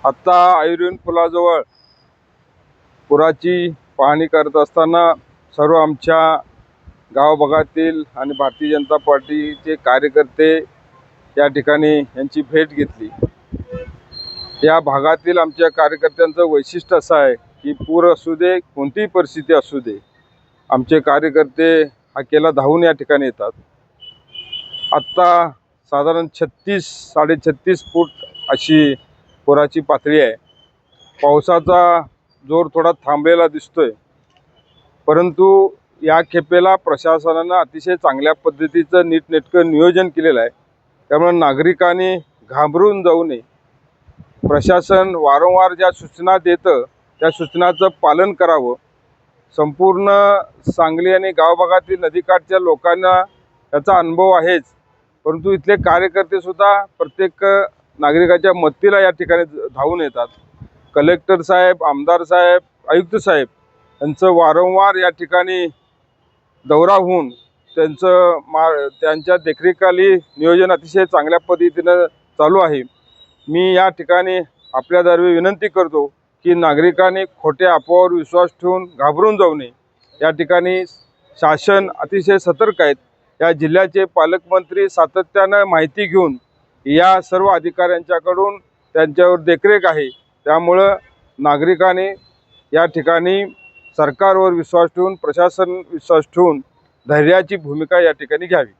आता आयुर्विन पुलाजवळ पुराची पाहणी करत असताना सर्व आमच्या गावभागातील आणि भारतीय जनता पार्टीचे कार्यकर्ते या ठिकाणी यांची भेट घेतली। या भागातील आमच्या कार्यकर्त्यांचं वैशिष्ट्य असं आहे की पूर असू दे, कोणतीही परिस्थिती असू दे, आमचे कार्यकर्ते हाकेला धावून या ठिकाणी येतात। आत्ता साधारण 36-36.5 फूट अशी पुराची पातळी आहे। पावसाचा जोर थोडा थांबलेला दिसतोय, परंतु या खेपेला प्रशासनाने अतिशय चांगल्या पद्धतीचं नीटनेटकं नियोजन केलेलं आहे। त्यामुळे नागरिकांनी घाबरून जाऊ नये। प्रशासन वारंवार ज्या सूचना देतं त्या सूचनाचं पालन करावं। संपूर्ण सांगली आणि गावभागातील नदीकाठच्या लोकांना याचा अनुभव आहेच, परंतु इथले कार्यकर्ते सुद्धा प्रत्येक नागरिकाच्या मदतीला या ठिकाणी धावून येतात। कलेक्टर साहेब, आमदार साहेब, आयुक्त साहेब यांचं वारंवार या ठिकाणी दौरा होऊन त्यांच्या देखरेखीखाली नियोजन अतिशय चांगल्या पद्धतीनं चालू आहे। मी या ठिकाणी आपल्याद्वारे विनंती करतो की नागरिकांनी खोट्या अफवावर विश्वास ठेवून घाबरून जाऊ नये। या ठिकाणी शासन अतिशय सतर्क आहेत। या जिल्ह्याचे पालकमंत्री सातत्यानं माहिती घेऊन या सर्व अधिकाऱ्यांच्याकडून त्यांच्यावर देखरेख आहे। त्यामुळं नागरिकांनी या ठिकाणी सरकारवर विश्वास ठेवून, प्रशासन विश्वास ठेवून धैर्याची भूमिका या ठिकाणी घ्यावी।